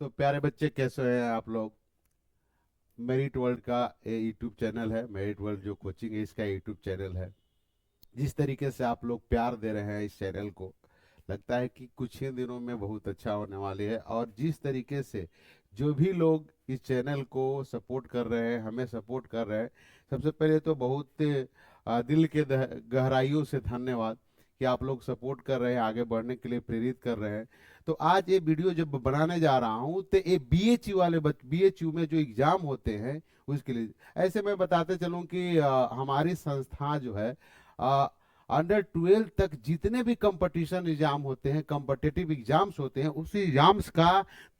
तो प्यारे बच्चे कैसे हैं आप लोग। मेरिट वर्ल्ड का ये यूट्यूब चैनल है। मेरिट वर्ल्ड जो कोचिंग है इसका यूट्यूब चैनल है। जिस तरीके से आप लोग प्यार दे रहे हैं इस चैनल को, लगता है कि कुछ ही दिनों में बहुत अच्छा होने वाली है। और जिस तरीके से जो भी लोग इस चैनल को सपोर्ट कर रहे हैं, हमें सपोर्ट कर रहे हैं, सबसे पहले तो बहुत दिल के गहराइयों से धन्यवाद कि आप लोग सपोर्ट कर रहे हैं, आगे बढ़ने के लिए प्रेरित कर रहे हैं। तो आज ये वीडियो जब बनाने जा रहा हूँ तो ये बीएचयू वाले बीएचयू में जो एग्जाम होते हैं उसके लिए ऐसे मैं बताते चलूँ कि हमारी संस्था जो है, अंडर 12 तक जितने भी कंपटीशन एग्जाम होते हैं, कॉम्पिटिटिव एग्जाम्स होते हैं, उसी एग्जाम्स का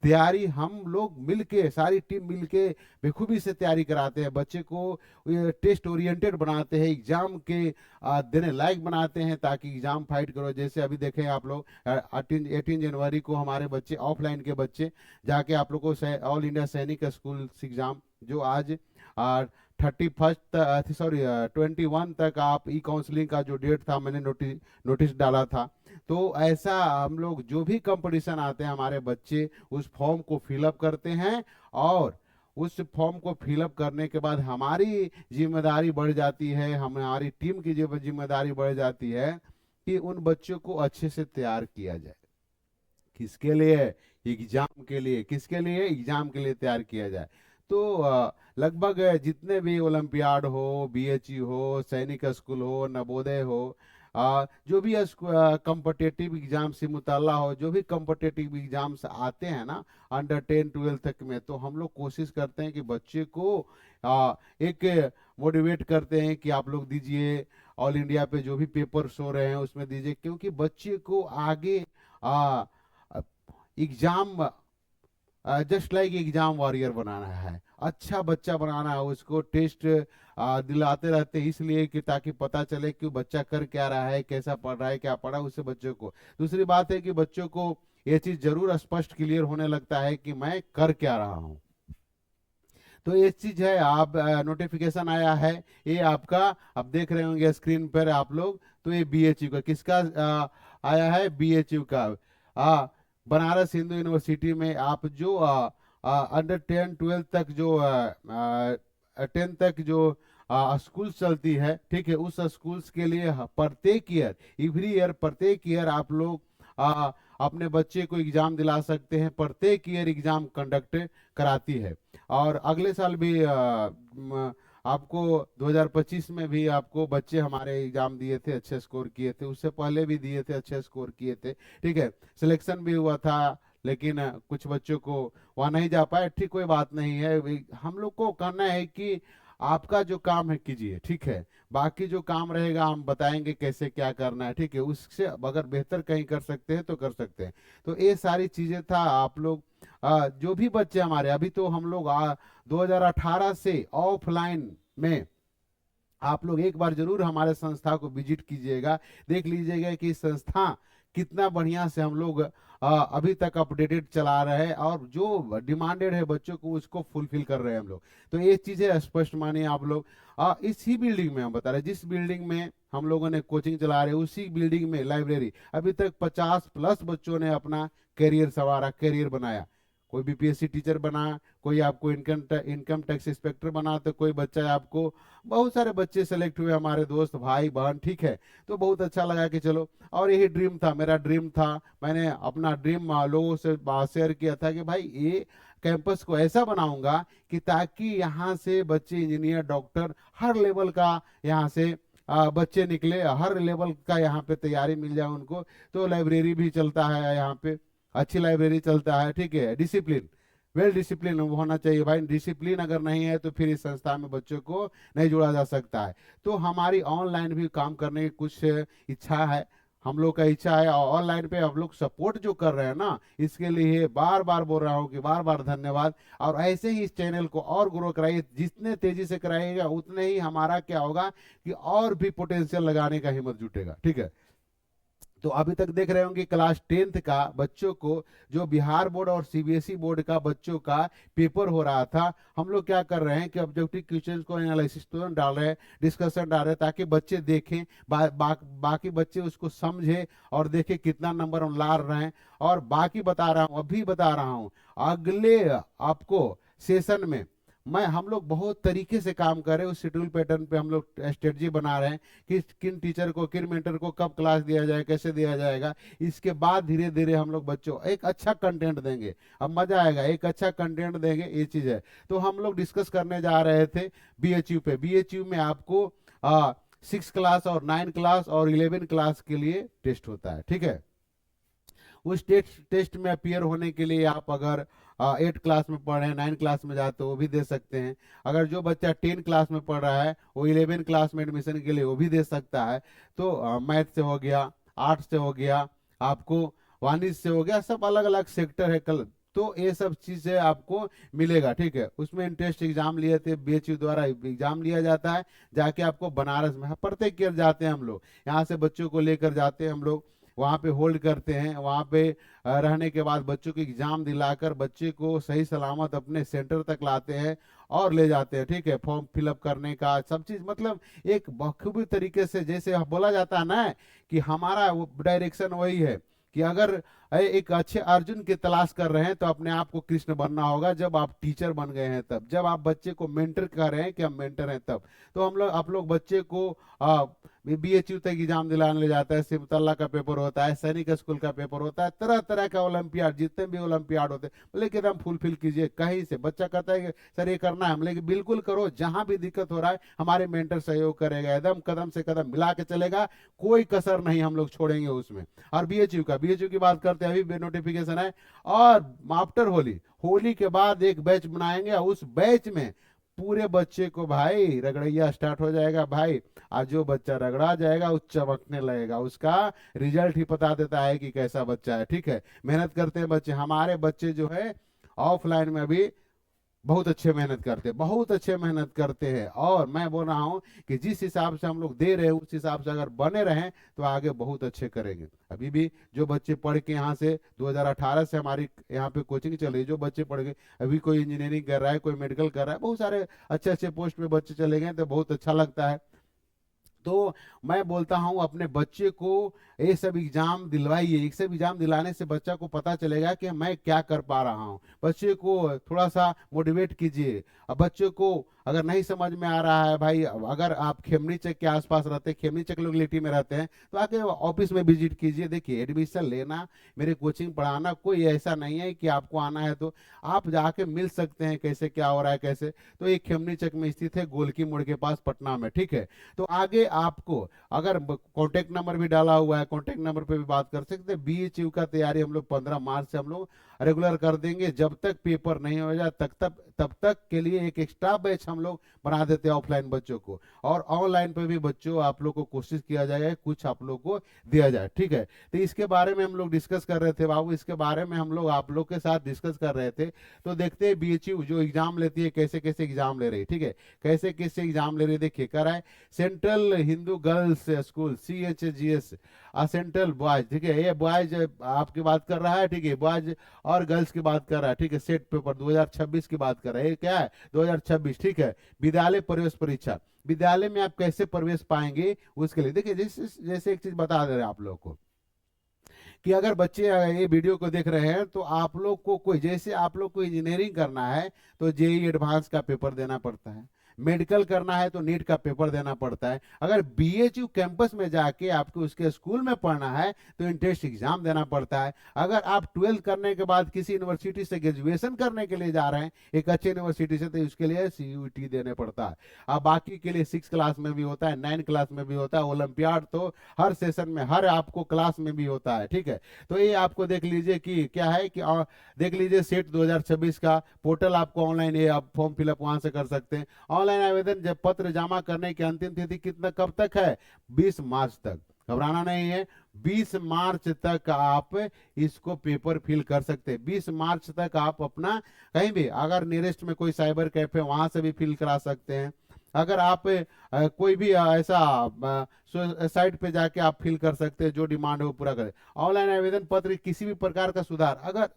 तैयारी हम लोग मिलके, सारी टीम मिलके बेखूबी से तैयारी कराते हैं। बच्चे को टेस्ट ओरिएंटेड बनाते हैं, एग्जाम के देने लायक बनाते हैं ताकि एग्जाम फाइट करो। जैसे अभी देखें आप लोग, 18 जनवरी को हमारे बच्चे ऑफलाइन के बच्चे जाके आप लोग को ऑल इंडिया सैनिक स्कूल एग्जाम जो आज 31 सॉरी 21 तक आप ई काउंसलिंग का जो डेट था मैंने नोटिस डाला था। तो ऐसा हम लोग जो भी कंपटीशन आते हैं हमारे बच्चे उस फॉर्म को फिलअप करते हैं, और उस फॉर्म को फिलअप करने के बाद हमारी जिम्मेदारी बढ़ जाती है, हमारी टीम की जिम्मेदारी बढ़ जाती है कि उन बच्चों को अच्छे से तैयार किया जाए। किसके लिए? एग्जाम के लिए। किसके लिए? एग्जाम के लिए तैयार किया जाए। तो लगभग जितने भी ओलंपियाड हो, बीएचयू हो, सैनिक स्कूल हो, नवोदय हो, जो भी कॉम्पिटिटिव एग्जाम से मुताल्ला हो, जो भी कॉम्पिटिटिव एग्जाम्स आते हैं ना अंडर 10 12 तक में, तो हम लोग कोशिश करते हैं कि बच्चे को एक मोटिवेट करते हैं कि आप लोग दीजिए, ऑल इंडिया पे जो भी पेपर्स हो रहे हैं उसमें दीजिए, क्योंकि बच्चे को आगे आ, exam just like exam warrior बनाना है, अच्छा बच्चा बनाना है। उसको टेस्ट दिलाते रहते हैं इसलिए कि ताकि पता चले कि बच्चा कर क्या रहा है, कैसा पढ़ रहा है, क्या पढ़ा उससे बच्चों को। दूसरी बात है कि बच्चों को ये चीज जरूर स्पष्ट क्लियर होने लगता है कि मैं कर क्या रहा हूँ। तो ये चीज है, आप नोटिफिकेशन आया है ये आपका, अब देख रहे होंगे स्क्रीन पर आप लोग। तो ये बीएचयू का किसका आया है? बीएचयू का। बनारस हिंदू यूनिवर्सिटी में आप जो अंडर 10 12 तक जो 10 तक जो स्कूल चलती है, ठीक है, उस स्कूल्स के लिए प्रत्येक ईयर, एवरी ईयर, प्रत्येक ईयर आप लोग आ, अपने बच्चे को एग्जाम दिला सकते हैं। प्रत्येक ईयर एग्जाम कंडक्ट कराती है। और अगले साल भी आपको 2025 में भी आपको बच्चे हमारे एग्जाम दिए थे, अच्छे स्कोर किए थे, उससे पहले भी दिए थे, अच्छे स्कोर किए थे। ठीक है, सिलेक्शन भी हुआ था, लेकिन कुछ बच्चों को वहां नहीं जा पाए। ठीक, कोई बात नहीं है। हम लोग को करना है कि आपका जो काम है कीजिए, ठीक है, बाकी जो काम रहेगा हम बताएंगे कैसे क्या करना है, ठीक है। उससे अगर बेहतर कहीं कर सकते हैं तो कर सकते हैं। तो ये सारी चीजें था। आप लोग जो भी बच्चे हमारे, अभी तो हम लोग 2018 से ऑफलाइन में, आप लोग एक बार जरूर हमारे संस्था को विजिट कीजिएगा, देख लीजिएगा कि संस्था कितना बढ़िया से हम लोग अभी तक अपडेटेड चला रहे हैं, और जो डिमांडेड है बच्चों को उसको फुलफिल कर रहे हैं हम लोग। तो ये चीजें स्पष्ट मानिए आप लोग। इसी बिल्डिंग में हम बता रहे हैं, जिस बिल्डिंग में हम लोगों ने कोचिंग चला रहे हैं उसी बिल्डिंग में लाइब्रेरी, अभी तक 50+ बच्चों ने अपना करियर संवारा, करियर बनाया। कोई बीपीएससी टीचर बना, कोई आपको इनकम टैक्स इंस्पेक्टर बना, तो कोई बच्चा आपको, बहुत सारे बच्चे सेलेक्ट हुए हमारे दोस्त भाई बहन, ठीक है। तो बहुत अच्छा लगा कि चलो, और यही ड्रीम था, मेरा ड्रीम था। मैंने अपना ड्रीम लोगों से शेयर किया था कि भाई ये कैंपस को ऐसा बनाऊंगा कि ताकि यहाँ से बच्चे इंजीनियर, डॉक्टर, हर लेवल का यहाँ से बच्चे निकले, हर लेवल का यहाँ पे तैयारी मिल जाए उनको। तो लाइब्रेरी भी चलता है यहाँ पे, अच्छी लाइब्रेरी चलता है, ठीक है। डिसिप्लिन, वेल डिसिप्लिन होना चाहिए भाई। डिसिप्लिन अगर नहीं है तो फिर इस संस्था में बच्चों को नहीं जोड़ा जा सकता है। तो हमारी ऑनलाइन भी काम करने की कुछ इच्छा है, हम लोग का इच्छा है। और ऑनलाइन पे हम लोग सपोर्ट जो कर रहे हैं ना, इसके लिए बार बार बोल रहा हूँ कि बार बार धन्यवाद। और ऐसे ही इस चैनल को और ग्रो कराइए, जितने तेजी से कराइएगा उतने ही हमारा क्या होगा कि और भी पोटेंशियल लगाने का हिम्मत जुटेगा, ठीक है। तो अभी तक देख रहे होंगे क्लास 10th का बच्चों को, जो बिहार बोर्ड और सीबीएसई बोर्ड का बच्चों का पेपर हो रहा था, हम लोग क्या कर रहे हैं कि ऑब्जेक्टिव क्वेश्चंस को एनालिसिस तो डाल रहे हैं, डिस्कशन डाल रहे हैं, ताकि बच्चे देखें, बाकी बच्चे उसको समझे और देखें कितना नंबर हम ला रहे हैं। और बाकी बता रहा हूँ, अभी बता रहा हूँ, अगले आपको सेशन में मैं हम लोग बहुत तरीके से काम कर रहे हैं, उस शेड्यूल पैटर्न पे हम लोग स्ट्रेटजी बना रहे हैं कि किन टीचर को, किन मेंटर को कब क्लास दिया जाए, कैसे दिया जाएगा। इसके बाद धीरे धीरे हम लोग बच्चों एक अच्छा कंटेंट देंगे, अब मजा आएगा, एक अच्छा कंटेंट देंगे, ये चीज है। तो हम लोग डिस्कस करने जा रहे थे बीएचयू पे। बीएचयू में आपको 6 क्लास और 9 क्लास और 11 क्लास के लिए टेस्ट होता है, ठीक है। उस टेस्ट में अपियर होने के लिए आप अगर 8 क्लास में पढ़ रहे हैं, 9 क्लास में जाते हो वो भी दे सकते हैं। अगर जो बच्चा 10 क्लास में पढ़ रहा है वो 11 क्लास में एडमिशन के लिए वो भी दे सकता है। तो मैथ से हो गया, आर्ट से हो गया, आपको वाणिज्य से हो गया, सब अलग अलग सेक्टर है कल। तो ये सब चीजें आपको मिलेगा, ठीक है। उसमें इंट्रेंस एग्जाम लिए थे, बीएचयू द्वारा एग्जाम लिया जाता है, जाके आपको बनारस में प्रत्येक ईयर जाते हैं हम लोग, यहाँ से बच्चों को लेकर जाते हैं हम लोग, वहाँ पे होल्ड करते हैं। वहाँ पे रहने के बाद बच्चों को एग्जाम दिलाकर बच्चे को सही सलामत अपने सेंटर तक लाते हैं और ले जाते हैं, ठीक है। फॉर्म फिलअप करने का सब चीज, मतलब एक बखूबी तरीके से, जैसे बोला जाता है ना कि हमारा वो डायरेक्शन वही है कि अगर एक अच्छे अर्जुन की तलाश कर रहे हैं तो अपने आप को कृष्ण बनना होगा जब आप टीचर बन गए हैं तब, जब आप बच्चे को मेंटर कर रहे हैं कि हम मेंटर हैं तब। तो हम लोग, आप लोग बच्चे को बीएचयू तक एग्जाम दिलाने ले जाता है, सिमतल्ला का पेपर होता है, सैनिक स्कूल का पेपर होता है, तरह तरह का ओलंपियाड, जितने भी ओलंपियाड होते हैं, बोले कि एकदम फुलफिल कीजिए। कहीं से बच्चा कहता है कि सर ये करना है, हम लेकिन बिल्कुल करो, जहां भी दिक्कत हो रहा है हमारे मेंटर सहयोग करेगा, एकदम कदम से कदम मिला के चलेगा, कोई कसर नहीं हम लोग छोड़ेंगे उसमें। और बीएचयू की बात करते हैं, अभी नोटिफिकेशन है, और आफ्टर होली, होली के बाद एक बैच बनाएंगे, उस बैच में पूरे बच्चे को भाई रगड़ैया स्टार्ट हो जाएगा भाई। आज जो बच्चा रगड़ा जाएगा वो चमकने लगेगा, उसका रिजल्ट ही बता देता है कि कैसा बच्चा है, ठीक है। मेहनत करते हैं बच्चे, हमारे बच्चे जो है ऑफलाइन में भी बहुत अच्छे मेहनत करते हैं, बहुत अच्छे मेहनत करते हैं। और मैं बोल रहा हूँ कि जिस हिसाब से हम लोग दे रहे हैं उस हिसाब से अगर बने रहें तो आगे बहुत अच्छे करेंगे। अभी भी जो बच्चे पढ़ के यहाँ से 2018 से हमारी यहाँ पे कोचिंग चल रही है, जो बच्चे पढ़ के अभी कोई इंजीनियरिंग कर रहा है, कोई मेडिकल कर रहा है, बहुत सारे अच्छे अच्छे पोस्ट पे बच्चे चले गए, तो बहुत अच्छा लगता है। तो मैं बोलता हूं अपने बच्चे को ये सब एग्जाम दिलवाइए, ये सब एग्जाम दिलाने से बच्चा को पता चलेगा कि मैं क्या कर पा रहा हूं। बच्चे को थोड़ा सा मोटिवेट कीजिए। अब बच्चे को अगर नहीं समझ में आ रहा है भाई, अगर आप खेमनी चक के आसपास रहते हैं, खेमनी चक लोकेलिटी में रहते हैं, तो आके ऑफिस में विजिट कीजिए। देखिए एडमिशन लेना, मेरे कोचिंग पढ़ाना कोई ऐसा नहीं है कि आपको आना है तो आप जाके मिल सकते हैं कैसे क्या हो रहा है कैसे। तो ये खेमनी चक में स्थित है, गोलकी मोड़ के पास, पटना में, ठीक है। तो आगे आपको अगर कॉन्टेक्ट नंबर भी डाला हुआ है, कॉन्टेक्ट नंबर पे भी बात कर सकते हैं। बीएचयू का तैयारी हम लोग 15 मार्च से हम लोग रेगुलर कर देंगे, जब तक पेपर नहीं हो जाए तब तक के लिए एक एक्स्ट्रा बैच हम लोग बना देते हैं ऑफलाइन बच्चों को। और ऑनलाइन पे भी बच्चों आप लोग को कोशिश किया जाएगा कुछ आप लोग को दिया जाए, ठीक है। तो इसके बारे में हम लोग डिस्कस कर रहे थे बाबू, इसके बारे में हम लोग आप लोग के साथ डिस्कस कर रहे थे। तो देखते हैं बीएचयू जो एग्जाम लेती है कैसे कैसे एग्जाम ले रही है, ठीक है, कैसे कैसे एग्जाम ले रही है। देखिए कर रहा है central Hindu girls school CHGS, central boys, ठीक है, ये बॉयज आपकी बात कर रहा है, ठीक है, बॉयज और गर्ल्स की बात कर रहा है, ठीक है। सेट पेपर 2026 की बात कर रहा है, ये क्या है 2026, ठीक है। विद्यालय प्रवेश परीक्षा, विद्यालय में आप कैसे प्रवेश पाएंगे उसके लिए देखिए, जैसे जैसे एक चीज बता दे रहे हैं आप लोग को कि अगर बच्चे ये वीडियो को देख रहे हैं तो आप लोग को कोई, जैसे आप लोग को इंजीनियरिंग करना है तो जेई एडवांस का पेपर देना पड़ता है, मेडिकल करना है तो नीट का पेपर देना पड़ता है, अगर बीएचयू कैंपस में जाके आपको उसके स्कूल में पढ़ना है तो एंट्रेंस एग्जाम देना पड़ता है। अगर आप 12th करने के बाद किसी यूनिवर्सिटी से ग्रेजुएशन करने के लिए जा रहे हैं एक अच्छे यूनिवर्सिटी से, तो उसके लिए CUET देने पड़ता है। अब बाकी के लिए 6 क्लास में भी होता है, 9 क्लास में भी होता है, ओलंपियाड तो हर सेशन में हर आपको क्लास में भी होता है, ठीक है। तो ये आपको देख लीजिए कि क्या है कि देख लीजिए सेट 2026 का पोर्टल आपको ऑनलाइन, ये आप फॉर्म फिलअप वहां से कर सकते हैं। ऑनलाइन आवेदन जब पत्र जमा करने की अंतिम तिथि कितना कब तक है, 20 मार्च तक, घबराना नहीं है। 20 मार्च तक आप इसको पेपर फिल कर सकते हैं। 20 मार्च तक आप अपना कहीं भी, अगर नियरेस्ट में कोई साइबर कैफे वहां से भी फिल करा सकते हैं। अगर आप कोई भी ऐसा साइट पे जाके आप फिल कर सकते हैं, जो डिमांड है वो पूरा करें। ऑनलाइन आवेदन पत्र किसी भी प्रकार का सुधार अगर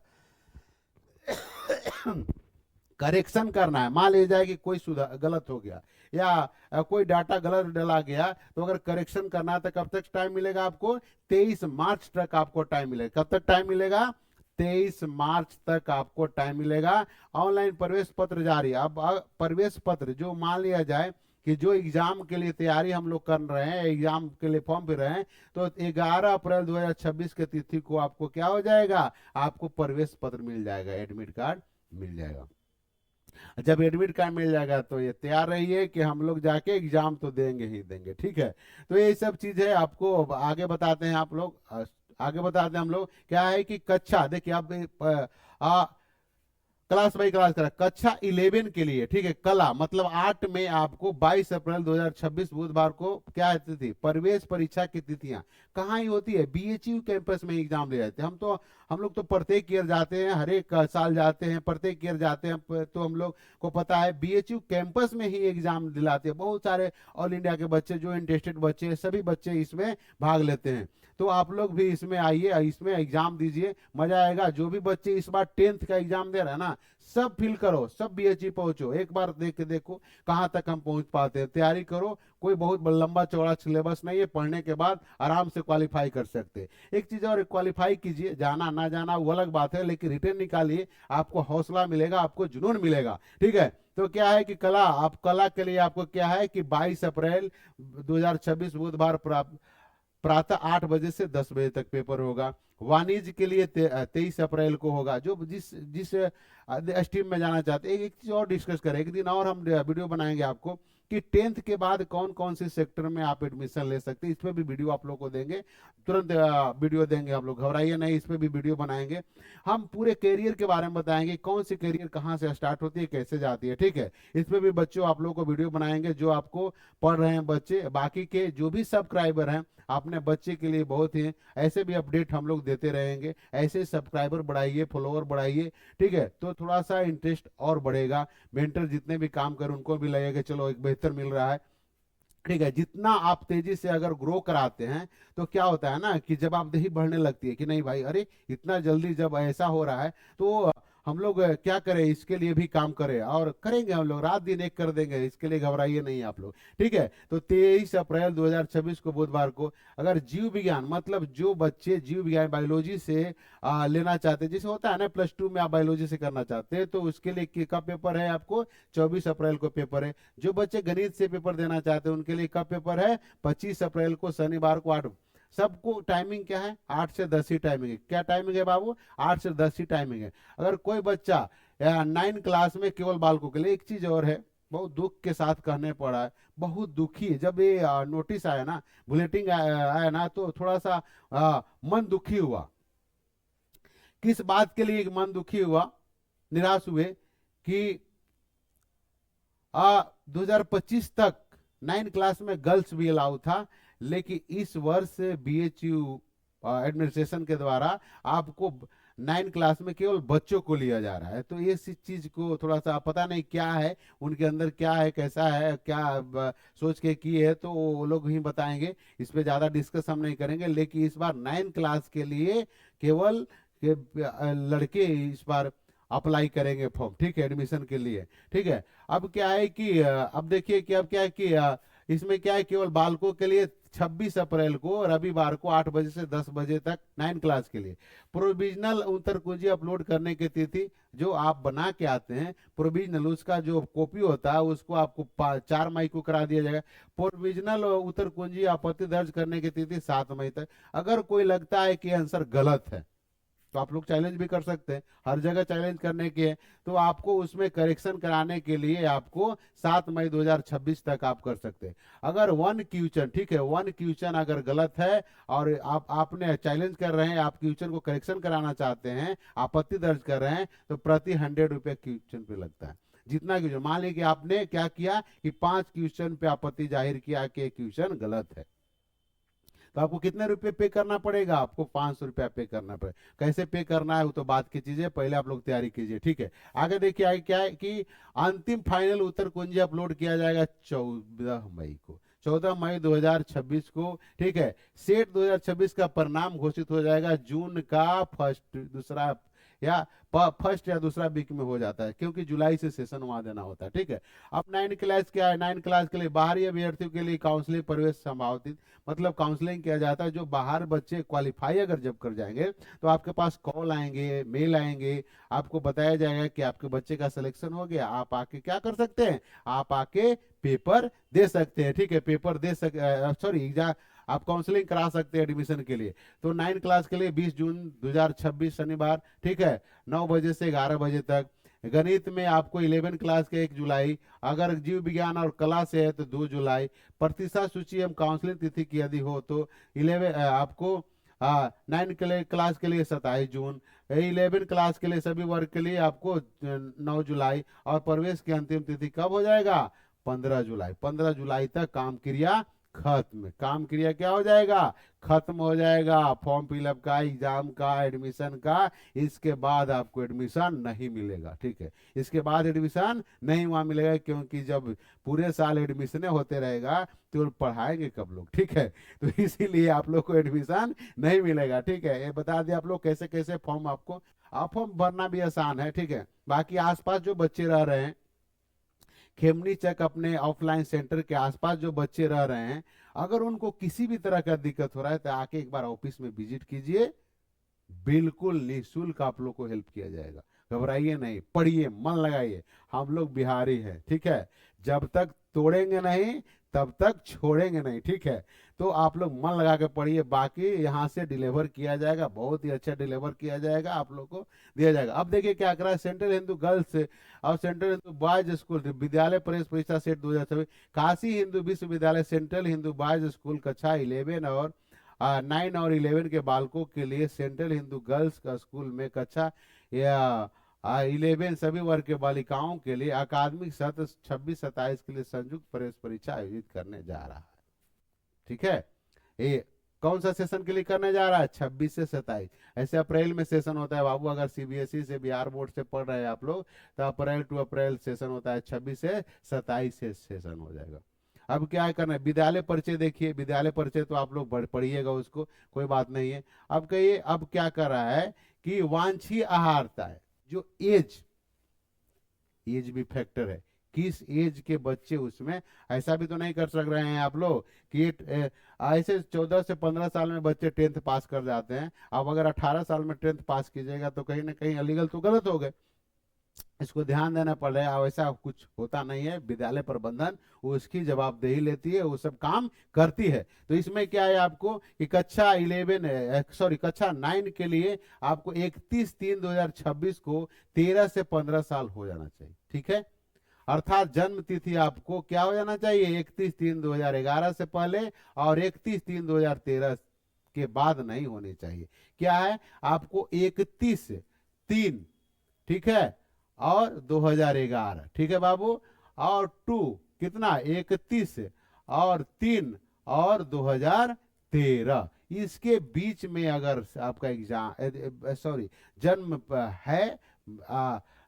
करेक्शन करना है, मान लीजिए जाए कि कोई सुधार गलत हो गया या कोई डाटा गलत डला गया, तो अगर करेक्शन करना है तो कब तक टाइम मिलेगा आपको? 23 मार्च तक आपको टाइम मिलेगा। कब तक टाइम मिलेगा? 23 मार्च तक आपको टाइम मिलेगा। ऑनलाइन प्रवेश पत्र जारी। अब प्रवेश पत्र जो मान लिया जाए कि जो एग्जाम के लिए तैयारी हम लोग कर रहे हैं, एग्जाम के लिए फॉर्म भर रहे हैं, तो 11 अप्रैल 2026 के तिथि को आपको क्या हो जाएगा? आपको प्रवेश पत्र मिल जाएगा, एडमिट कार्ड मिल जाएगा। जब एडमिट कार्ड मिल जाएगा तो ये तैयार रहिए कि हम लोग जाके एग्जाम तो देंगे ही देंगे, ठीक है। तो ये सब चीज है, आपको आगे बताते हैं आप लोग। आगे बताते हैं हम लोग क्या है कि कक्षा, देखिए आप क्लास बाई क्लास करा कक्षा 11 के लिए, ठीक है, कला मतलब 8 में आपको 22 अप्रैल 2026 बुधवार को क्या है तिथि? प्रवेश परीक्षा की तिथियां कहाँ ही होती है? बीएचयू कैंपस में एग्जाम ले जाते हैं। हम लोग तो प्रत्येक ईयर जाते हैं, हर एक साल जाते हैं, प्रत्येक ईयर जाते हैं, तो हम लोग को पता है बीएचयू कैंपस में ही एग्जाम दिलाते हैं। बहुत सारे ऑल इंडिया के बच्चे, जो इंटरेस्टेड बच्चे हैं, सभी बच्चे इसमें भाग लेते हैं। तो आप लोग भी इसमें आइए, इसमें एग्जाम दीजिए, मजा आएगा। जो भी बच्चे इस बार 10th का एग्जाम दे रहे हैं ना, सब फिल करो, सब बीएचयू पहुंचो, एक बार देख के देखो कहाँ तक हम पहुंच पाते हैं। तैयारी करो, कोई बहुत लंबा चौड़ा सिलेबस नहीं है, पढ़ने के बाद आराम से क्वालिफाई कर सकते हैं। एक चीज और, क्वालिफाई कीजिए, जाना ना जाना वो अलग बात है, लेकिन रिटर्न निकालिए, आपको हौसला मिलेगा, आपको जुनून मिलेगा, ठीक है। तो क्या है कि कला के लिए आपको क्या है कि 22 अप्रैल 2026 बुधवार प्रातः 8 बजे से 10 बजे तक पेपर होगा। वाणिज्य के लिए 23 अप्रैल को होगा। जो जिस जिस स्ट्रीम में जाना चाहते हैं, एक चीज और डिस्कस करें, एक दिन और हम वीडियो बनाएंगे आपको कि 10th के बाद कौन कौन से सेक्टर में आप एडमिशन ले सकते हैं। इस पे भी वीडियो आप लोग को देंगे, तुरंत वीडियो देंगे हम लोग, घबराइए नहीं, इस पे भी वीडियो बनाएंगे। हम पूरे करियर के बारे में बताएंगे, कौन सी करियर कहाँ से स्टार्ट होती है, कैसे जाती है, ठीक है। इस पे भी बच्चों आप लोग को वीडियो बनाएंगे, जो आपको पढ़ रहे हैं बच्चे, बाकी के जो भी सब्सक्राइबर हैं अपने बच्चे के लिए बहुत ही ऐसे भी अपडेट हम लोग देते रहेंगे। ऐसे सब्सक्राइबर बढ़ाइए, फॉलोअर बढ़ाइए, ठीक है, तो थोड़ा सा इंटरेस्ट और बढ़ेगा। मेंटर जितने भी काम कर उनको भी लगेगा चलो एक बेहतर मिल रहा है, ठीक है। जितना आप तेजी से अगर ग्रो कराते हैं तो क्या होता है ना कि जब आप दही बढ़ने लगती है कि नहीं भाई, अरे इतना जल्दी जब ऐसा हो रहा है तो हम लोग क्या करें, इसके लिए भी काम करें, और करेंगे हम लोग, रात दिन एक कर देंगे, इसके लिए घबराइए नहीं आप लोग, ठीक है। तो 23 अप्रैल 2026 को बुधवार को अगर जीव विज्ञान मतलब जो बच्चे जीव विज्ञान बायोलॉजी से लेना चाहते हैं, जैसे होता है ना +2 में आप बायोलॉजी से करना चाहते हैं, तो उसके लिए कब पेपर है आपको? 24 अप्रैल को पेपर है। जो बच्चे गणित से पेपर देना चाहते हैं उनके लिए कब पेपर है? 25 अप्रैल को, शनिवार को 8। सबको टाइमिंग क्या है? 8 से 10 ही टाइमिंग है। क्या टाइमिंग है बाबू? 8 से 10 ही टाइमिंग है। अगर कोई बच्चा 9 क्लास में केवल बालकों के लिए, एक चीज और है, बहुत दुख के साथ कहने पड़ा है, बहुत दुखी है। जब ये नोटिस आया ना, बुलेटिन आया ना, तो थोड़ा सा मन दुखी हुआ। किस बात के लिए मन दुखी हुआ, निराश हुए कि 2025 तक 9 क्लास में गर्ल्स भी अलाउ था, लेकिन इस वर्ष बीएचयू एडमिनिस्ट्रेशन के द्वारा आपको 9 क्लास में केवल बच्चों को लिया जा रहा है। तो ये चीज को थोड़ा सा पता नहीं क्या है उनके अंदर, क्या है, कैसा है, क्या सोच के किए है, तो वो लोग ही बताएंगे, इस पे ज्यादा डिस्कस हम नहीं करेंगे। लेकिन इस बार 9 क्लास के लिए केवल लड़के इस बार अप्लाई करेंगे फॉर्म, ठीक है, एडमिशन के लिए, ठीक है। अब क्या है कि अब देखिए कि अब क्या है कि इसमें क्या है, केवल बालकों के लिए 26 अप्रैल को रविवार को 8 बजे से 10 बजे तक 9 क्लास के लिए प्रोविजनल उत्तर कुंजी अपलोड करने की तिथि, जो आप बना के आते हैं प्रोविजनल, उसका जो कॉपी होता है उसको आपको 4 मई को करा दिया जाएगा। प्रोविजनल उत्तर कुंजी आपत्ति दर्ज करने की तिथि 7 मई तक। अगर कोई लगता है कि आंसर गलत है तो आप लोग चैलेंज भी कर सकते हैं, हर जगह चैलेंज करने के है, तो आपको उसमें करेक्शन कराने के लिए आपको 7 मई 2026 तक आप कर सकते हैं। अगर 1 क्वेश्चन, ठीक है, 1 क्वेश्चन अगर गलत है और आपने चैलेंज कर रहे हैं, आप क्वेश्चन को करेक्शन कराना चाहते हैं, आपत्ति दर्ज कर रहे हैं, तो प्रति 100 रुपये क्वेश्चन पे लगता है। जितना क्वेश्चन, मान लीजिए कि आपने क्या किया कि 5 क्वेश्चन पे आपत्ति जाहिर किया कि क्वेश्चन गलत है, तो आपको कितने रुपए पे करना पड़ेगा, आपको 500 रुपया पे करना पड़ेगा। कैसे पे करना है वो तो बात की चीज है, पहले आप लोग तैयारी कीजिए, ठीक है। आगे देखिए, आगे क्या है कि अंतिम फाइनल उत्तर कुंजी अपलोड किया जाएगा 14 मई को, 14 मई 2026 को, ठीक है। सेट 2026 का परिणाम घोषित हो जाएगा जून का फर्स्ट दूसरा या फर्स्ट या दूसरा वीक में हो जाता है, क्योंकि जुलाई से सेशन वहां देना होता है, ठीक है। अब 9 क्लास क्या है, 9 क्लास के लिए बाहरी अभ्यर्थियों के लिए काउंसलिंग प्रवेश संभावित, मतलब काउंसलिंग किया जाता है। जो बाहर बच्चे क्वालिफाई अगर जब कर जाएंगे तो आपके पास कॉल आएंगे, मेल आएंगे, आपको बताया जाएगा कि आपके बच्चे का सिलेक्शन हो गया, आप आके क्या कर सकते हैं, आप आके पेपर दे सकते हैं, ठीक है। पेपर दे सॉरी आप काउंसलिंग करा सकते हैं एडमिशन के लिए। तो 9 क्लास के लिए 20 जून 2026 शनिवार, ठीक है, 9 बजे से 11 बजे तक। गणित में आपको 11 क्लास के 1 जुलाई, अगर जीव विज्ञान और कला से है तो 2 जुलाई। प्रतिशत सूची एवं काउंसलिंग तिथि की यदि हो तो 11 आपको 9 क्लास के लिए 27 जून, 11 क्लास के लिए सभी वर्ग के लिए आपको 9 जुलाई, और प्रवेश की अंतिम तिथि कब हो जाएगा, 15 जुलाई। 15 जुलाई तक काम क्रिया खत्म, काम क्रिया क्या हो जाएगा, खत्म हो जाएगा, फॉर्म फिलअप का, एग्जाम का, एडमिशन का। इसके बाद आपको एडमिशन नहीं मिलेगा, ठीक है। इसके बाद एडमिशन नहीं वहां मिलेगा, क्योंकि जब पूरे साल एडमिशन होते रहेगा तो पढ़ाएंगे कब लोग, ठीक है। तो इसीलिए आप लोग को एडमिशन नहीं मिलेगा, ठीक है। ये बता दिया आप लोग कैसे कैसे फॉर्म आपको, आप फॉर्म भरना भी आसान है, ठीक है। बाकी आसपास जो बच्चे रह रहे हैं खेमनी चक अपने ऑफलाइन सेंटर के आसपास जो बच्चे रह रहे हैं, अगर उनको किसी भी तरह का दिक्कत हो रहा है तो आके एक बार ऑफिस में विजिट कीजिए, बिल्कुल निःशुल्क आप लोग को हेल्प किया जाएगा। घबराइए नहीं, पढ़िए, मन लगाइए, हम लोग बिहारी हैं, ठीक है। जब तक तोड़ेंगे नहीं तब तक छोड़ेंगे नहीं, ठीक है। तो आप लोग मन लगा के पढ़िए, बाकी यहाँ से डिलीवर किया जाएगा, बहुत ही अच्छा डिलीवर किया जाएगा, आप लोग को दिया जाएगा। अब देखिए क्या कर रहा है सेंट्रल हिंदू गर्ल्स और सेंट्रल हिंदू बॉयज स्कूल विद्यालय प्रवेश परीक्षा सेट 2024, काशी हिंदू विश्वविद्यालय सेंट्रल हिंदू बॉयज स्कूल कक्षा 11 और 9 और 11 के बालकों के लिए सेंट्रल हिंदू गर्ल्स का स्कूल में कक्षा या 11 सभी वर्ग के बालिकाओं के लिए अकादमिक सत्र 26-27 के लिए संयुक्त प्रवेश परीक्षा आयोजित करने जा रहा है, ठीक है। ये कौन सा सेशन के लिए करने जा रहा है, 26 से 27। ऐसे अप्रैल में सेशन होता है बाबू, अगर सीबीएसई से बिहार बोर्ड से पढ़ रहे हैं आप लोग तो अप्रैल टू अप्रैल सेशन होता है, 26 से 27 से सेशन हो जाएगा। अब क्या करना है, विद्यालय परिचय देखिए, विद्यालय परिचय तो आप लोग पढ़िएगा उसको, कोई बात नहीं है। अब कहिए, अब क्या कर रहा है कि वांछीय आहारता है, जो एज भी फैक्टर है, किस एज के बच्चे उसमें, ऐसा भी तो नहीं कर सक रहे हैं आप लोग कि ऐसे 14 से 15 साल में बच्चे 10th पास कर जाते हैं। अब अगर 18 साल में 10th पास कीजिएगा तो कहीं ना कहीं अलीगल तो गलत हो गए, इसको ध्यान देना पड़ रहा है। ऐसा कुछ होता नहीं है, विद्यालय प्रबंधन उसकी जवाबदेही लेती है, वो सब काम करती है। तो इसमें क्या है आपको कि कक्षा 9 के लिए आपको 31/3/2026 को 13 से 15 साल हो जाना चाहिए, ठीक है। अर्थात जन्म तिथि आपको क्या हो जाना चाहिए, 31/3/2011 से पहले और 31/3/2013 के बाद नहीं होनी चाहिए। क्या है आपको 31/3, ठीक है, और 2011, ठीक है बाबू, और 2 कितना 31 और 3 और 2013, इसके बीच में अगर आपका एग्जाम सॉरी जन्म है,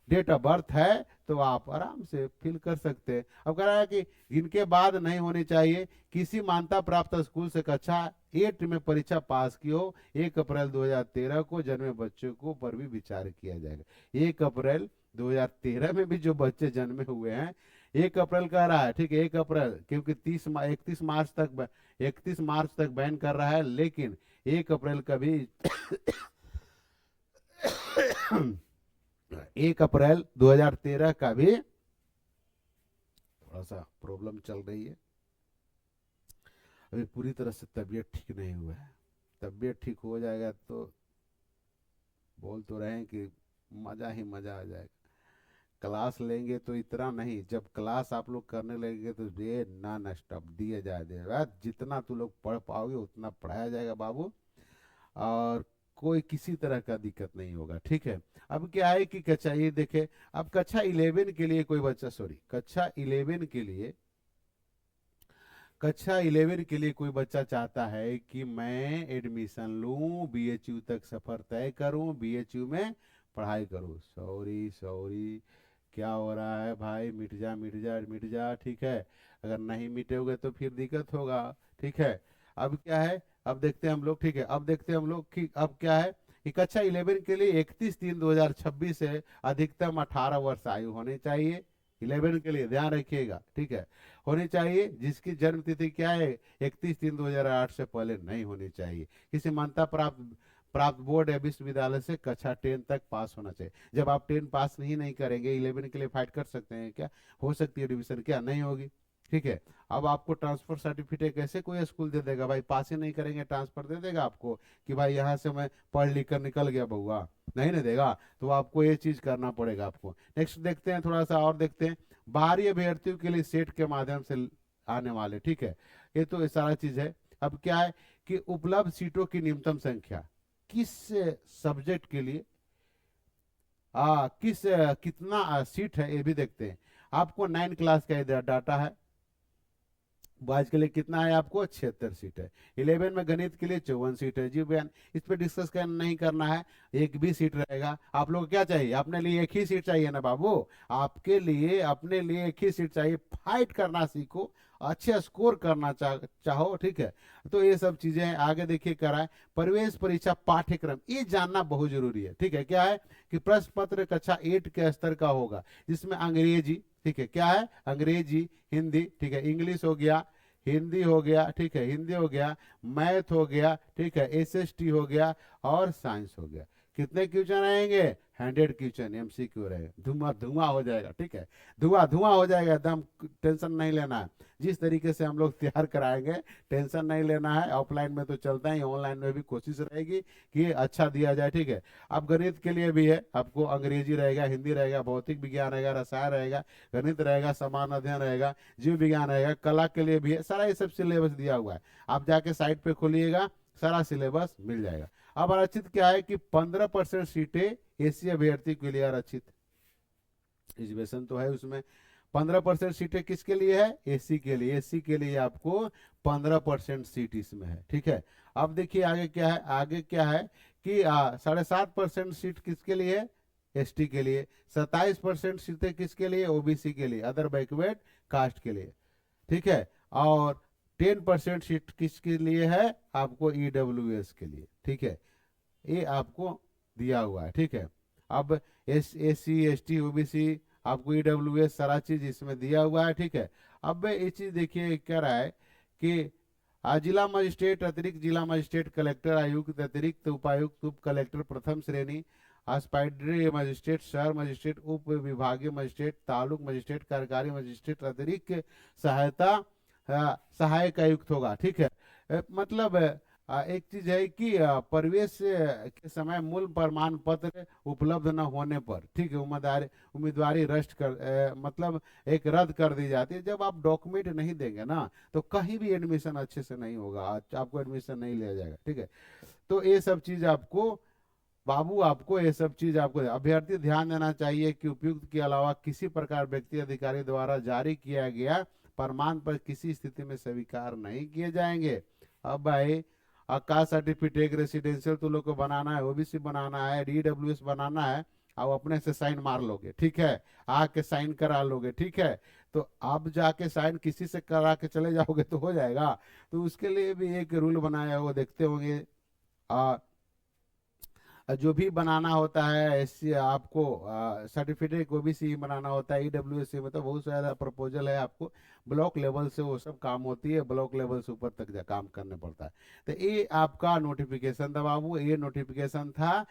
डेट ऑफ बर्थ है, तो आप आराम से फिल कर सकते हैं। अब कह रहा है कि इनके बाद नहीं होनी चाहिए, किसी मान्यता प्राप्त स्कूल से कक्षा 8 में परीक्षा पास की हो 1 अप्रैल 2013 को जन्मे बच्चों को पर भी विचार किया जाएगा। 1 अप्रैल 2013 में भी जो बच्चे जन्मे हुए हैं, 1 अप्रैल कह रहा है, ठीक है, 1 अप्रैल, क्योंकि 31 मार्च तक बैन कर रहा है, लेकिन 1 अप्रैल का भी 1 अप्रैल 2013 का भी थोड़ा सा प्रॉब्लम चल रही है, अभी पूरी तरह से तबीयत ठीक नहीं हुआ है। तबीयत ठीक हो जाएगा तो बोल तो रहे हैं कि मजा ही मजा आ जाएगा। क्लास लेंगे तो इतना नहीं, जब क्लास आप लोग करने लगेंगे तो ये नॉन स्टॉप दिए जाएगा, जितना तू लोग पढ़ पाओगे उतना पढ़ाया जाएगा बाबू, और कोई किसी तरह का दिक्कत नहीं होगा, ठीक है। अब क्या है कि कक्षा ये देखे, अब कक्षा 11 के लिए कोई बच्चा, सॉरी कक्षा 11 के लिए कक्षा 11 के लिए कोई बच्चा चाहता है कि मैं एडमिशन लूं, बीएचयू तक सफर तय करूं, बीएचयू में पढ़ाई करूं। सॉरी सॉरी, क्या हो रहा है भाई, मिट जा मिट जा मिट जा, ठीक है। अगर नहीं मिटेगा तो फिर दिक्कत होगा, ठीक है। अब क्या है, अब देखते हैं हम लोग, ठीक है। अब देखते हैं हम लोग कि अब क्या है कि कक्षा 11 के लिए 31/3/2026 से अधिकतम 18 वर्ष आयु होनी चाहिए। 11 के लिए ध्यान रखिएगा, ठीक है, होनी चाहिए। जिसकी जन्म तिथि क्या है, 31/3/2008 से पहले नहीं होनी चाहिए। किसी मान्यता प्राप्त प्राप्त बोर्ड या विश्वविद्यालय से कक्षा 10 तक पास होना चाहिए। जब आप 10 पास नहीं करेंगे, 11 के लिए फाइट कर सकते हैं क्या, हो सकती है एडमिशन, क्या नहीं होगी, ठीक है। अब आपको ट्रांसफर सर्टिफिकेट कैसे कोई स्कूल दे देगा भाई, पास ही नहीं करेंगे ट्रांसफर दे देगा आपको कि भाई यहाँ से मैं पढ़ लिख कर निकल गया बहुआ, नहीं ना देगा। तो आपको ये चीज करना पड़ेगा आपको। नेक्स्ट देखते हैं, थोड़ा सा और देखते हैं। बाहरी अभ्यर्थियों के लिए सेट के माध्यम से आने वाले, ठीक है, ये तो सारा चीज है। अब क्या है कि उपलब्ध सीटों की न्यूनतम संख्या किस सब्जेक्ट के लिए, कितना सीट है ये भी देखते हैं। आपको 9 क्लास का इधर डाटा है। बॉयज के लिए कितना है, आपको 76 सीट है। 11 में गणित के लिए 54 सीट है। जी बयान इस पे डिस्कस नहीं करना है, एक भी सीट रहेगा। आप लोग क्या चाहिए, अपने लिए एक ही सीट चाहिए ना बाबू, आपके लिए अपने लिए एक ही सीट चाहिए। फाइट करना सीखो, अच्छे स्कोर करना चाहो, ठीक है। तो ये सब चीजें आगे देखिए कराए। प्रवेश परीक्षा पाठ्यक्रम ये जानना बहुत जरूरी है, ठीक है। क्या है कि प्रश्न पत्र कक्षा 8 के स्तर का होगा, जिसमें अंग्रेजी, ठीक है, क्या है, अंग्रेजी, हिंदी, ठीक है, इंग्लिश हो गया, हिंदी हो गया, ठीक है, हिंदी हो गया, मैथ हो गया, ठीक है, एसएसटी हो गया और साइंस हो गया। कितने क्वेश्चन आएंगे, 100 क्वेश्चन एमसीक्यू रहेगा। धुआं धुआं हो जाएगा, ठीक है, धुआं धुआं हो जाएगा एकदम। टेंशन नहीं लेना है, जिस तरीके से हम लोग तैयार कराएंगे टेंशन नहीं लेना है। ऑफलाइन में तो चलता ही, ऑनलाइन में भी कोशिश रहेगी कि अच्छा दिया जाए, ठीक है। अब गणित के लिए भी है, आपको अंग्रेजी रहेगा, हिंदी रहेगा, भौतिक विज्ञान रहेगा, रसायन रहेगा, गणित रहेगा, समान अध्ययन रहेगा, जीव विज्ञान रहेगा, कला के लिए भी है। सारा ये सब सिलेबस दिया हुआ है, आप जाके साइट पे खोलिएगा, सारा सिलेबस मिल जाएगा। अब आरक्षित क्या है कि 15% सीटें एसी अभ्यर्थी के लिए आरक्षित, रिजर्वेशन तो है उसमें। 15% सीटें किसके लिए है, एसी के लिए। एसी के लिए आपको 15% सीट इसमें है, ठीक है। अब देखिए आगे क्या है, आगे क्या है कि 7.5% सीट किसके लिए है, एसटी के लिए। 27% सीटें किसके लिए, ओबीसी के लिए, अदर बैकवर्ड कास्ट के लिए, ठीक है। और 10% सीट किसके लिए है, आपको ईडब्ल्यूएस के लिए, ठीक है। ये आपको दिया हुआ है, ठीक है। अब एससी एसटी ओबीसी, आपको ईडब्ल्यूएस, सारा चीज इसमें दिया हुआ है, ठीक है। अब ये चीज देखिए क्या रहा है कि जिला मजिस्ट्रेट, अतिरिक्त जिला मजिस्ट्रेट, कलेक्टर, आयुक्त, अतिरिक्त उपायुक्त, उप कलेक्टर प्रथम श्रेणी, अस्पाइडरी मजिस्ट्रेट, शहर मजिस्ट्रेट, उप विभागीय मजिस्ट्रेट, तालुक मजिस्ट्रेट, कार्यकारी मजिस्ट्रेट, अतिरिक्त सहायता सहायक आयुक्त होगा, ठीक है। मतलब एक चीज है कि प्रवेश के समय मूल प्रमाण पत्र उपलब्ध न होने पर, ठीक है, उम्मीदवारी रद्द कर मतलब एक रद्द कर दी जाती है। जब आप डॉक्यूमेंट नहीं देंगे ना तो कहीं भी एडमिशन अच्छे से नहीं होगा, आपको एडमिशन नहीं लिया जाएगा, ठीक है। तो ये सब चीज आपको बाबू, आपको ये सब चीज आपको अभ्यर्थी ध्यान देना चाहिए कि उपयुक्त के अलावा किसी प्रकार व्यक्ति अधिकारी द्वारा जारी किया गया प्रमाण पत्र किसी स्थिति में स्वीकार नहीं किए जाएंगे। अब भाई कास्ट सर्टिफिकेट, रेसिडेंशियल तो लोग को बनाना है, ओबीसी बनाना है, डीडब्ल्यूएस बनाना है, आप अपने से साइन मार लोगे, ठीक है, आके साइन करा लोगे, ठीक है। तो आप जाके साइन किसी से करा के चले जाओगे तो हो जाएगा। तो उसके लिए भी एक रूल बनाया है, वो देखते होंगे। जो भी बनाना होता है ऐसे आपको सर्टिफिकेट ओबीसी बनाना होता है, ईडब्ल्यूएस में तो बहुत ज्यादा प्रपोजल है, आपको ब्लॉक लेवल से वो सब काम होती है, ब्लॉक लेवल से ऊपर तक काम करने पड़ता है। तो ये आपका नोटिफिकेशन था बाबू, ये नोटिफिकेशन था।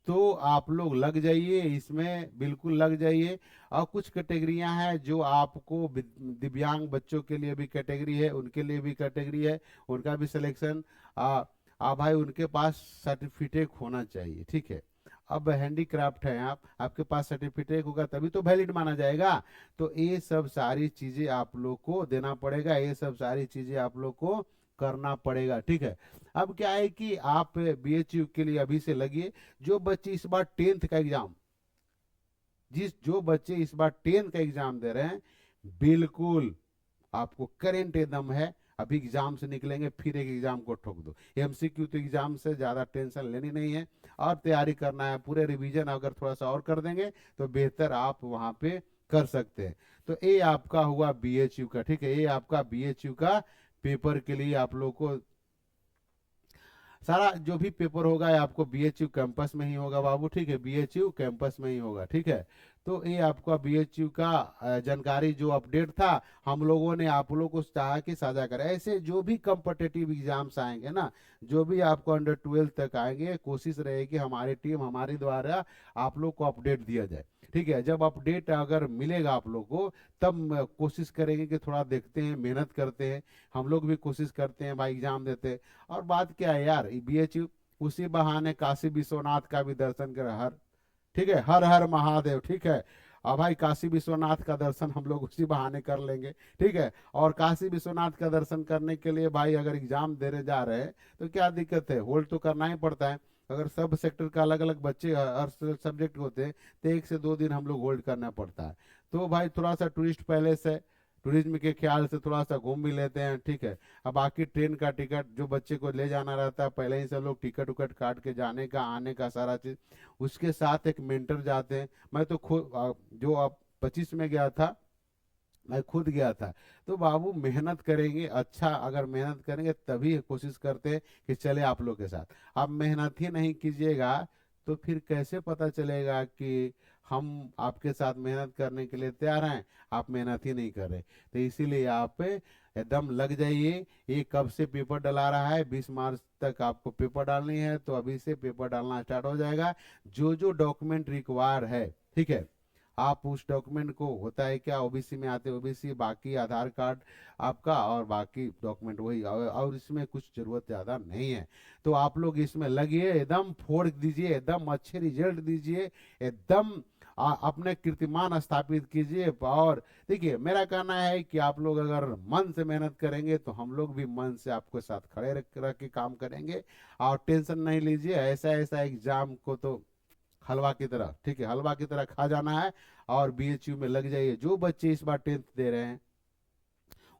तो आप लोग लग जाइए इसमें, बिल्कुल लग जाइए। और कुछ कैटेगरियां हैं जो आपको दिव्यांग बच्चों के लिए भी कैटेगरी है, उनके लिए भी कैटेगरी है, उनका भी सिलेक्शन भाई उनके पास सर्टिफिकेट होना चाहिए, ठीक है। अब हैंडीक्राफ्ट है, आपके पास सर्टिफिकेट होगा तभी तो वैलिड माना जाएगा। तो ये सब सारी चीजें आप लोग को देना पड़ेगा, ये सब सारी चीजें आप लोग को करना पड़ेगा, ठीक है। अब क्या है कि आप बीएचयू के लिए अभी से लगिए। जो बच्चे इस बार 10th का एग्जाम, जो बच्चे इस बार 10th का एग्जाम दे रहे हैं, बिल्कुल आपको करेंट एकदम है, अभी एग्जाम से निकलेंगे फिर एक एग्जाम को ठोक दो। एमसीक्यू तो एग्जाम से ज़्यादा टेंशन लेनी नहीं है, और तैयारी करना है पूरे रिवीजन अगर थोड़ा सा और कर देंगे तो बेहतर आप वहाँ पे कर सकते हैं। तो ये आपका हुआ बीएचयू का, ठीक है, ये आपका बीएचयू का पेपर के लिए आप लोग को सारा जो भी पेपर होगा ये आपको बीएचयू कैंपस में ही होगा बाबू, ठीक है, बीएचयू कैंपस में ही होगा, ठीक है। तो ये आपका बीएचयू का जानकारी जो अपडेट था हम लोगों ने आप लोगों को चाहा कि साझा करें। ऐसे जो भी कम्पिटिटिव एग्जाम्स आएंगे ना, जो भी आपको अंडर 12 तक आएंगे, कोशिश रहेगी हमारी टीम हमारे द्वारा आप लोग को अपडेट दिया जाए, ठीक है। जब अपडेट अगर मिलेगा आप लोग को तब कोशिश करेंगे कि थोड़ा देखते हैं, मेहनत करते हैं, हम लोग भी कोशिश करते हैं भाई एग्जाम देते हैं। और बात क्या है यार, बीएचयू उसी बहाने काशी विश्वनाथ का भी दर्शन कर, हर, ठीक है, हर हर महादेव, ठीक है। अब भाई काशी विश्वनाथ का दर्शन हम लोग उसी बहाने कर लेंगे, ठीक है। और काशी विश्वनाथ का दर्शन करने के लिए भाई अगर एग्जाम देने जा रहे हैं तो क्या दिक्कत है, होल्ड तो करना ही पड़ता है। अगर सब सेक्टर का अलग अलग बच्चे हर सब्जेक्ट होते हैं तो 1 से 2 दिन हम लोग होल्ड करना पड़ता है। तो भाई थोड़ा सा टूरिस्ट पैलेस है, टूरिज्म के ख्याल से थोड़ा सा घूम भी लेते हैं, ठीक है। अब बाकी ट्रेन का टिकट जो बच्चे को ले जाना रहता है पहले ही से लोग टिकट उकट काट के जाने का आने का सारा चीज, उसके साथ एक मेंटर जाते हैं। मैं तो खुद जो अब 25 में गया था, मैं खुद गया था। तो बाबू मेहनत करेंगे, अच्छा अगर मेहनत करेंगे तभी कोशिश करते हैं कि चले आप लोग के साथ। आप मेहनत ही नहीं कीजिएगा तो फिर कैसे पता चलेगा कि हम आपके साथ मेहनत करने के लिए तैयार हैं, आप मेहनत ही नहीं कर रहे। तो इसीलिए आप एकदम लग जाइए। ये कब से पेपर डला रहा है, 20 मार्च तक आपको पेपर डालनी है, तो अभी से पेपर डालना स्टार्ट हो जाएगा। जो जो डॉक्यूमेंट रिक्वायर है, ठीक है, आप उस डॉक्यूमेंट को, होता है क्या, ओबीसी में आते ओबीसी, बाकी आधार कार्ड आपका और बाकी डॉक्यूमेंट वही, और इसमें कुछ जरूरत ज्यादा नहीं है। तो आप लोग इसमें लगिए, एकदम फोड़ दीजिए, एकदम अच्छे रिजल्ट दीजिए, एकदम अपने कीर्तिमान स्थापित कीजिए। और देखिए मेरा कहना है कि आप लोग अगर मन से मेहनत करेंगे तो हम लोग भी मन से आपके साथ खड़े रह के काम करेंगे। और टेंशन नहीं लीजिए, ऐसा ऐसा एग्जाम को तो हलवा की तरह, ठीक है, हलवा की तरह खा जाना है। और बीएचयू में लग जाइए। जो बच्चे इस बार 10th दे रहे हैं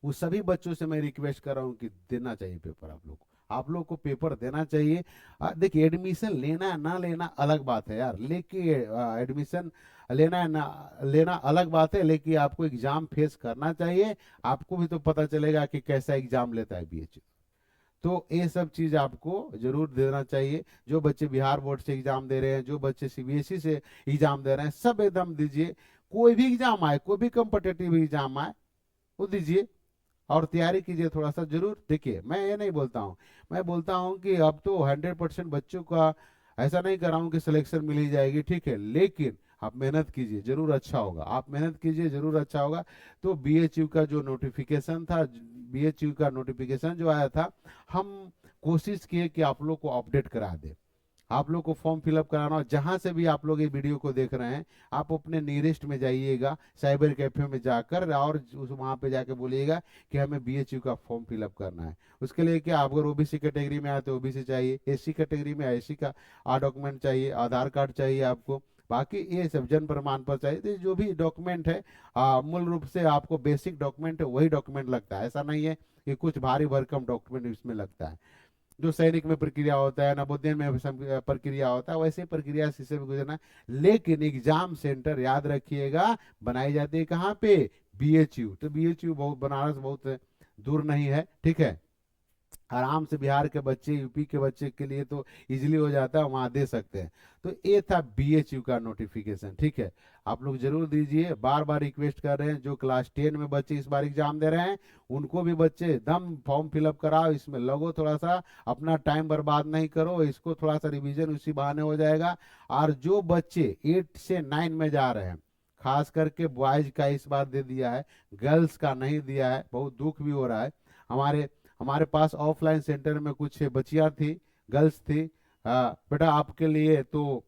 उस सभी बच्चों से मैं रिक्वेस्ट कर रहा हूँ कि देना चाहिए पेपर आप लोग को, आप लोग को पेपर देना चाहिए। देखिए एडमिशन लेना ना लेना अलग बात है यार, लेकिन एडमिशन लेना है ना लेना अलग बात है, लेकिन आपको एग्जाम फेस करना चाहिए। आपको भी तो पता चलेगा कि कैसा एग्जाम लेता है बीएचयू। तो ये सब चीज आपको जरूर देना चाहिए। जो बच्चे बिहार बोर्ड से एग्जाम दे रहे हैं, जो बच्चे सीबीएसई से एग्जाम दे रहे हैं, सब एकदम दीजिए। कोई भी एग्जाम आए, कोई भी कम्पिटेटिव एग्जाम आए वो दीजिए और तैयारी कीजिए थोड़ा सा जरूर। देखिए मैं ये नहीं बोलता हूँ, मैं बोलता हूँ कि अब तो 100% बच्चों का ऐसा नहीं कर रहा हूँ कि सिलेक्शन मिल ही जाएगी, ठीक है, लेकिन आप मेहनत कीजिए जरूर अच्छा होगा, आप मेहनत कीजिए जरूर अच्छा होगा। तो बीएचयू का जो नोटिफिकेशन था, बीएचयू का नोटिफिकेशन जो आया था, हम कोशिश किए कि आप लोग को अपडेट करा दे। आप लोग को फॉर्म फिलअप कराना हो, जहां से भी आप लोग ये वीडियो को देख रहे हैं, आप अपने नियरेस्ट में जाइएगा, साइबर कैफे में जाकर, और उस वहां पे जाके बोलिएगा कि हमें बीएचयू का फॉर्म फिलअप करना है। उसके लिए क्या, आप अगर ओबीसी कैटेगरी में आए तो ओबीसी चाहिए, एससी कैटेगरी में एससी का डॉक्यूमेंट चाहिए, आधार कार्ड चाहिए आपको, बाकी ये सब जन प्रमाण पत्र चाहिए। तो जो भी डॉक्यूमेंट है मूल रूप से आपको बेसिक डॉक्यूमेंट है वही डॉक्यूमेंट लगता है, ऐसा नहीं है कि कुछ भारी भरकम डॉक्यूमेंट इसमें लगता है। जो सैनिक में प्रक्रिया होता है, नवोदय में प्रक्रिया होता है, वैसे प्रक्रिया से भी गुजरना है। लेकिन एग्जाम सेंटर याद रखिएगा बनाई जाती है कहाँ पे, बीएचयू। तो बीएचयू बहुत, बनारस बहुत दूर नहीं है, ठीक है, आराम से बिहार के बच्चे, यूपी के बच्चे के लिए तो इजीली हो जाता है, वहां दे सकते हैं। तो ये था बीएचयू का नोटिफिकेशन, ठीक है, आप लोग जरूर दीजिए। बार बार रिक्वेस्ट कर रहे हैं, जो क्लास 10 में बच्चे इस बार एग्जाम दे रहे हैं उनको भी बच्चे दम फॉर्म फिलअप कराओ, इसमें लगो, थोड़ा सा अपना टाइम बर्बाद नहीं करो, इसको थोड़ा सा रिविजन उसी बहाने हो जाएगा। और जो बच्चे 8 से 9 में जा रहे हैं, खास करके बॉयज का इस बार दे दिया है, गर्ल्स का नहीं दिया है, बहुत दुख भी हो रहा है। हमारे हमारे पास ऑफलाइन सेंटर में कुछ बच्चियां थी, गर्ल्स थी, बेटा आपके लिए तो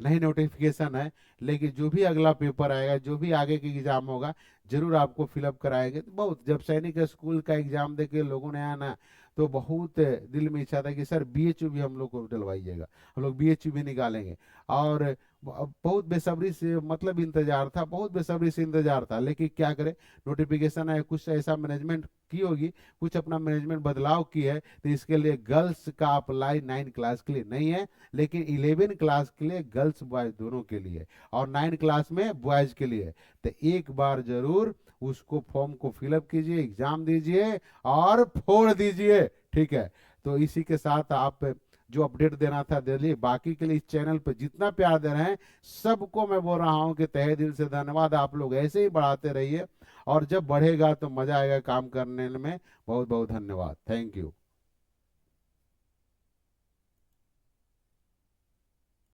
नहीं नोटिफिकेशन है, लेकिन जो भी अगला पेपर आएगा, जो भी आगे की एग्जाम होगा, जरूर आपको फिलअप कराएंगे। तो बहुत, जब सैनिक स्कूल का एग्जाम देके लोगों ने आया ना, तो बहुत दिल में इच्छा था कि सर बीएचयू भी हम लोग को डलवाइएगा, हम लोग बीएचयू भी निकालेंगे। और बहुत बेसब्री से मतलब इंतजार था, बहुत बेसब्री से इंतजार था, लेकिन क्या करें, नोटिफिकेशन है, कुछ ऐसा मैनेजमेंट की होगी, कुछ अपना मैनेजमेंट बदलाव की है, तो इसके लिए गर्ल्स का अप्लाई 9 क्लास के लिए नहीं है, लेकिन 11 क्लास के लिए गर्ल्स बॉयज दोनों के लिए, और 9 क्लास में बॉयज के लिए। तो एक बार जरूर उसको फॉर्म को फिलअप कीजिए, एग्जाम दीजिए और फोड़ दीजिए। ठीक है, तो इसी के साथ आप जो अपडेट देना था दे लिए, बाकी के लिए इस चैनल पर जितना प्यार दे रहे हैं सबको मैं बोल रहा हूँ कि तहे दिल से धन्यवाद। आप लोग ऐसे ही बढ़ाते रहिए, और जब बढ़ेगा तो मजा आएगा काम करने में। बहुत बहुत धन्यवाद, थैंक यू।